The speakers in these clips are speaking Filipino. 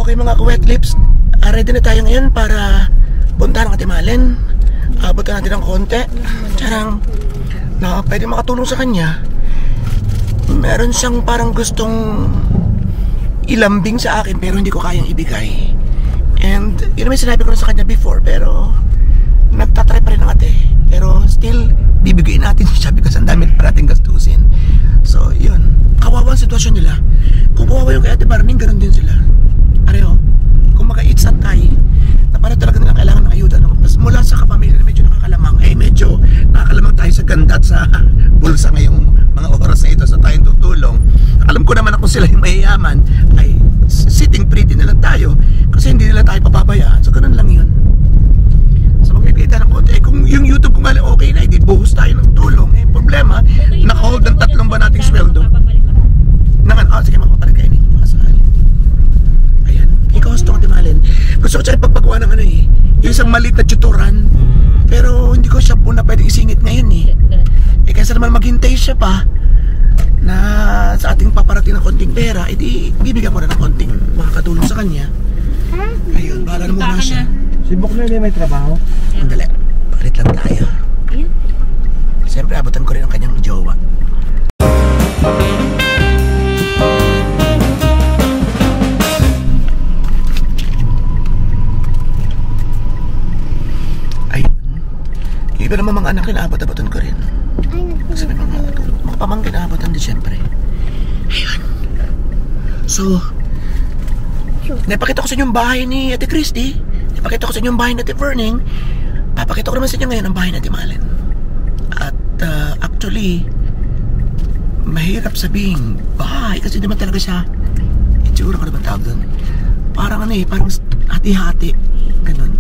Okay mga ka-wet lips, ready na tayo ngayon para puntahan ang Atimalin. Abutan natin ng konti. Charang na pwede makatulong sa kanya. Meron siyang parang gustong ilambing sa akin pero hindi ko kayang ibigay. And yun naman sinabi ko na sa kanya before, pero nagtatry pa rin ang ate. Pero still, bibigyan natin siya because ang dami pa natin gastusin. So yun, kawawa ang sitwasyon nila. Kung kawawa yung kay Ate Barning, ganun din sila. Pareho, kung maka-eats at tie, na parang talaga nilang kailangan ng ayuda, no? Mas mula sa kapamilya na medyo nakakalamang, medyo nakakalamang tayo sa ganda at sa bulsa ngayong mga oras na ito sa tayong tutulong. Alam ko naman na kung sila yung mayayaman, ay sitting pretty na lang tayo kasi hindi nila tayo papabayaan. So ganun lang yun. So magbibigay tayo ng konti. Kung yung YouTube kung nga okay na, hindi buhos tayo ng tulong. Problema, naka-hold ng 3 ba nating sweldo. Sige, mapapalag kayo nito. Ayan, ikaw gusto ko Atimalin. Gusto ko siya ipagpagawa ng yung isang maliit na tutoran. Pero hindi ko siya po na pwedeng isingit ngayon kaysa naman maghintay siya pa na sa ating paparating ng konting pera, edi bibigyan ko na ng konting makakatulong sa kanya. Ayun, bahala na muna siya. Si Bok na may trabaho? Mandali, palit lang tayo. Siyempre, abutan ko rin ang kanyang jowa. Iba naman mga anak nila, abot-abotan ko rin. Kasi may mga pamangkin abotan din siyempre. Ayun. So, napakita ko sa inyo yung bahay ni Ate Christy. Napakita ko sa inyo yung bahay ni Ate Verning. Papakita ko naman sa inyo ngayon ang bahay ni Ate Malin. At actually, mahirap sabihin bahay kasi naman talaga siya. Siguro ko naman tawag doon. Parang parang hati-hati. Ganun.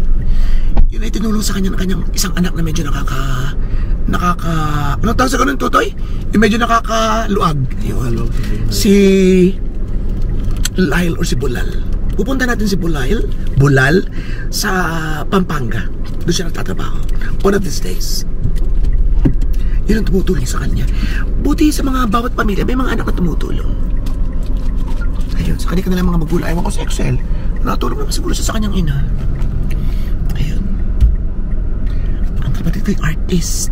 Yun ay tinulong sa kanya ng kanyang isang anak na medyo ano tawag sa ganun, Totoy? Yung medyo nakakaluag. Yun. Si Lyle or si Bulal. Pupunta natin si Bulal sa Pampanga. Doon siya nagtatrabaho. One of these days. Yun ang tumutulong sa kanya. Buti sa mga bawat pamilya, may mga anak na tumutulong. Ayun, sa kanya lang mga magulang. Ayaw ko sa Excel. Natulong naman siguro siya sa kanyang ina. Ayun. Ang kapatid ko yung artist.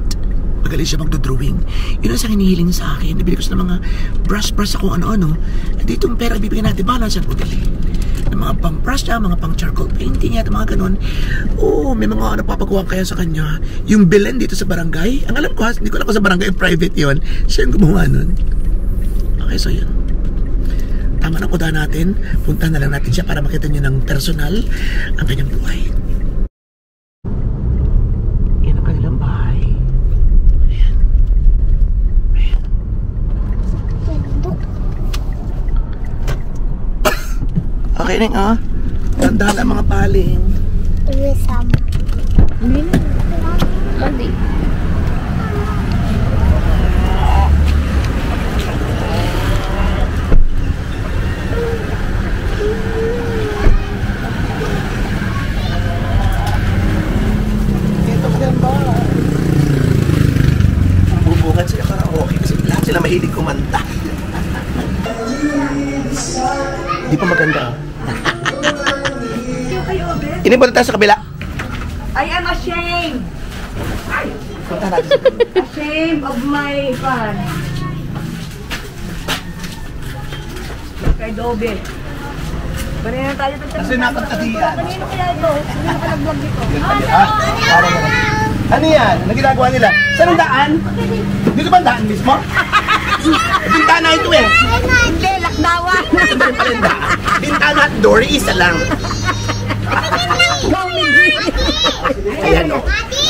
Magaling siya magdodrawing. Yun ang sa hinihiling sa akin. Nabili ko siya ng mga brush sa kung ano-ano. At dito yung pera bibigyan natin, bahala siya putili. Ng mga pang brush niya, mga pang charcoal painting at mga ganun. Oo, may mga papagawa kaya sa kanya. Yung Belen dito sa barangay. Ang alam ko, hindi ko alam kung sa barangay private yun. Siya yung gumawa nun. Okay, so yun. Tama na kuda natin. Punta na lang natin siya para makita niyo ng personal ang kanyang buhay. Yan ang kanilang bahay. Ayan. Ayan. Okay rin, tanda lang mga paling. Hindi na. Mandi. Bubukan sila karaoke kasi lahat sila mahilig kumanta. Di pa maganda. Inibot tayo sa kabila. I am ashamed. Punta natin. Ashamed of my fan. Kay Dobe. Bari na tayo ng Kasi nakatatiyan. Kanino kaya ito? Sino ka nag-vlog dito? Ano yan? Ano ginagawa nila? Saan ang daan? Dito ba ang daan mismo? Bintana ito Hindi, lakdawan. Bintana at door, isa lang. Ayan o.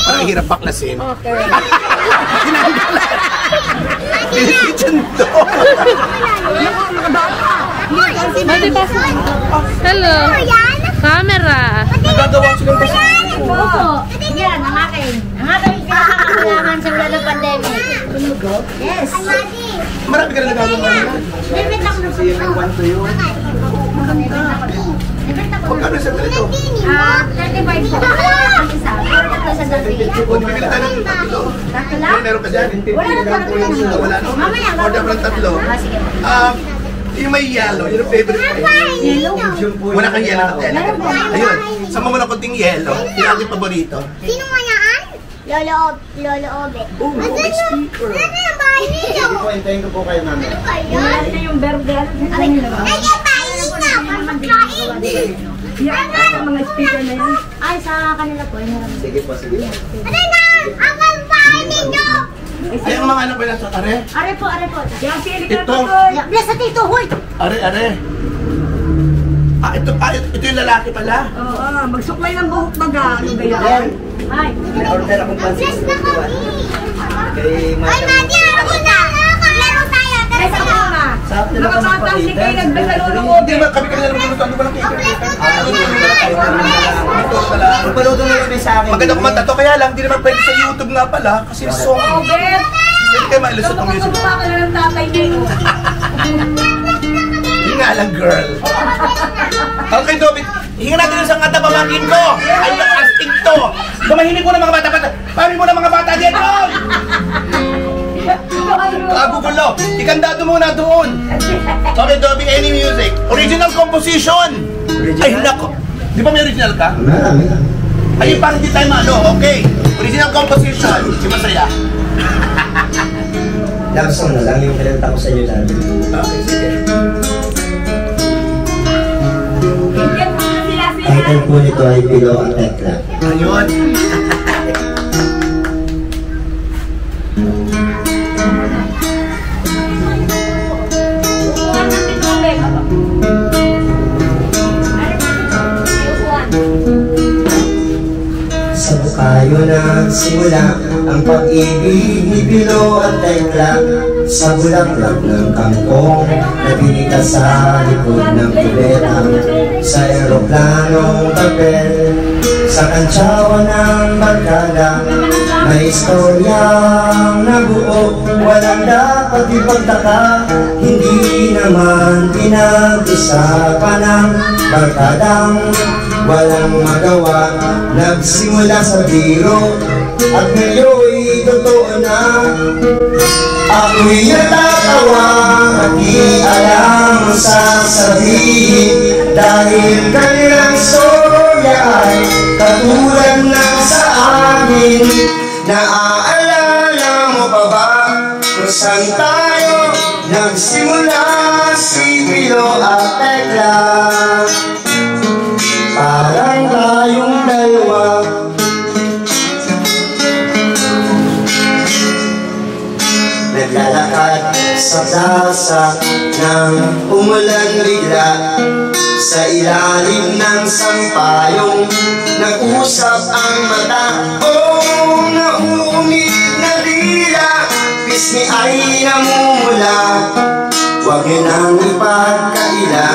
Parang hirap baklasin. Okay. Kitchen door. Hello. Camera. Nagagawa silang kasi. Yan, ang akin. Ang akin yung pinakakailangan sa wala ng pandemic. Yes. Marami ka na nagagawa nila. Limit lang na Kasi yung one to yun. Magkano sa ito? 35 po. Ang isa. Pero tatlo sa dati. O, bibili tayo ng tatlo. Tatlo lang? Meron ka dyan? Wala na tatlo. Wala no? Mamaya. Order mo ng tatlo. Sige po. Yung may yellow, yun ang favorite ko. Yellow? Medyo Wala kang yelo na tela. Ayun, sama mo na konting yelo. Yung aking paborito. Sino mo yan? Lolo Obe. Oh, may speaker. Ano yung bahay ninyo? Sige po, hintayin ko po kayo namin. Ano kayo? Ito yung verde. Ay, yung bahay ninyo. Pagkain. Mga speaker na yan. Ay, sa kanila po. Sige po, sige po. Ano na? Ang bahay ninyo! Ay, ang mga anak ba nasa are? Are po. Yan, si Erika Ito. Bless sa tito, huy! Are. Ito yung lalaki pala. Oo, magsuklay ng buhok baga. Ano ba yan? Ay, May order akong pansin. bless na kami! Kay Ay, Madi, ano na? Laro tayo, tara sa laro. Sa atin na Mga kami batang si pakita. Kay nagdalaro ng Hindi ba kami kanila naman ano ba ng cake? Ito pala. Magpaluto na kami sa akin. Maganda kumanta to, kaya lang, di naman pwede sa YouTube nga pala. Kasi song. Obet! Pwede kayo mailusot ng music. Gumawa ka na ng tatay niyo. Hindi nga lang, girl. Okay, Dobit. Hinga natin yung sangkata pamangkin ko. Ay, astig to. Gumahimik mo na mga bata. Pahimik mo na mga bata dito. Kagugulo. Ikandado muna doon. Okay, Dobby, any music. Original composition. Ay, nako. Di ba may original ka? Marami. Ay, parang di tayo malo. Okay. Original composition. Si Masaya. Love song na lang yung pinanta ko sa inyo dati. Okay, sige. Title po nito ay Pillow at Tekla. Ayun. Sa bukayo na simula ang pag-ibig ni Pillow at Tekla. Sa bulaklak ng kangkong na binita sa likod ng kubeta. Sa eroplanong papel, sa kantsawan ng barkada. May istoryang nabuo, walang dapat ipagtaka. Hindi naman pinag-usapan ng barkadang walang magawa. Nagsimula sa biro at ngayon'y totoo na. Ako'y natatawa at di alam ang sasabihin. Dahil kanilang storya ay katulad ng sa amin. Naaalala mo pa ba kung saan tayo nagsimula? Si Pillow at Tekla. Parang tayong dalawa. Naglalakad sa plaza nang umulan bigla. Sa ilalim ng sampayong nag-usap ang mata. Oh, nauumid na dila, pisngi ay namumula. Huwag niyo nang ipagkaila,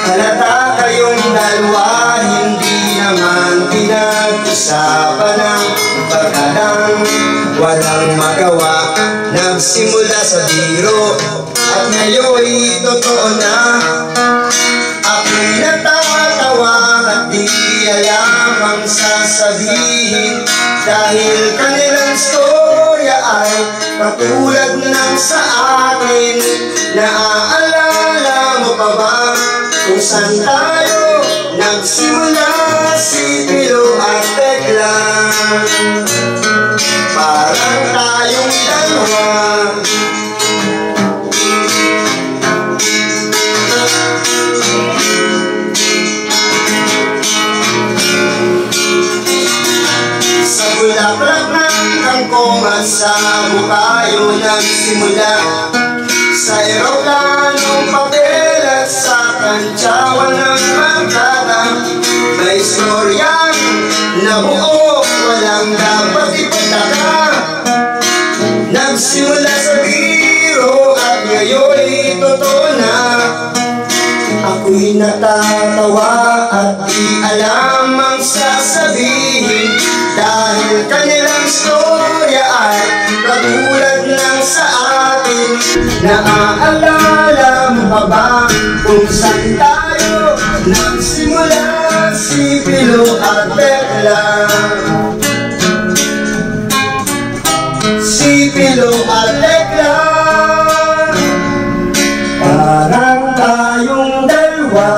halata kayong dalawa. Hindi naman pinag-usapan ng barkadang walang magawa. Nagsimula sa biro at ngayon'y totoo na. Ako'y natatawa at di alam ang sasabihin. Dahil kanilang storya ay katulad ng sa akin. Naaalala mo pa ba kung saan tayo nagsimula? Si Pillow at Tekla. Parang tayong dalawa. Sa bulaklak ng kangkong at sa bukayo nagsimula. Sa eroplanong papel at sa kantsawan ng barkada. May istoryang nabuo, walang dapat ipagtaka. Nagsimula sa biro at ngayon'y totoo na. Ako'y natatawa at di alam ang sasabihin. Dahil kanilang storya ay katulad ng sa atin. Naaalala mo pa ba kung saan tayo nagsimula? Si Pillow at Tekla. Si Pillow at Tekla. Parang tayong dalawa.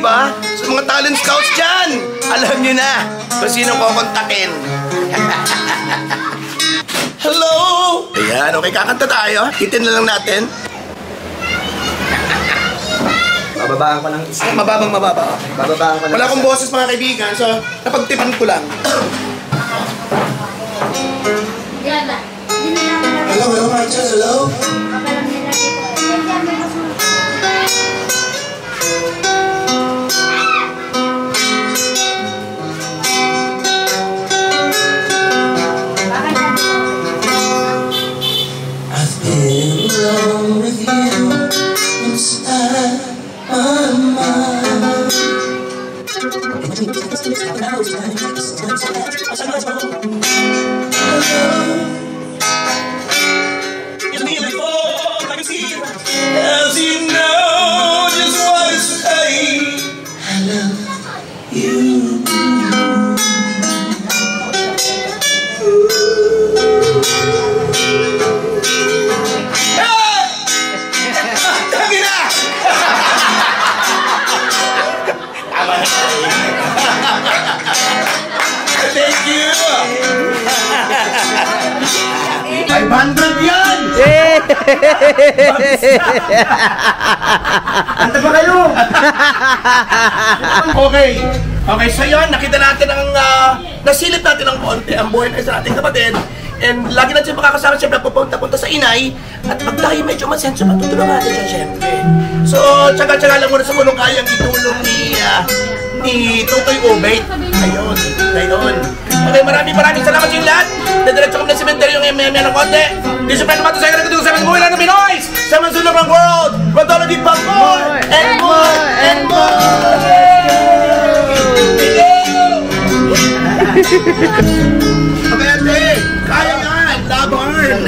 ba? Sa mga talent scouts dyan, alam nyo na kung sino kukontakin. Hello! Ayan, okay, kakanta tayo. Hitin na lang natin. Bababaan ko ng isa. Mababang mababa. Bababaan ko ng Wala isa. akong boses mga kaibigan, so napagtipan ko lang. Hello, hello, Marcel, hello? I've been alone with you inside my mind. As you know just what to say, I love you. Tagi na! Tama na. Thank you! 500 yan! Anta ba kayo? Okay. Okay, so yun, nakita natin ang, nasilip natin ng konti ang buhay na isa ating kapatid. And lagi natin siya makakasama, siyempre pupunta sa inay. At pag tayo medyo masenso, matutulong natin siya siyempre. So, tsaga-tsaga lang muna sa mulong kayang itulong ni Tutoy Obey. Ayun, ayun. Okay, maraming salamat sa inyo lahat. Diretso kami na cemetery yung MM ng konti. Di siya pwede naman ito sa ikot sa mga buhay lang ng Pinoy. Sa mga sulong ng world. Rodology pa more and more and more. Okay, ate. Kaya yan. Laban.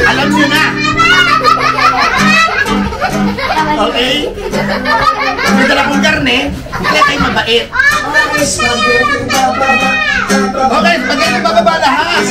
Alam niyo na. Okay? May dala kong karne, kaya kayo mabait. Okay, spaghetti bababa lahat.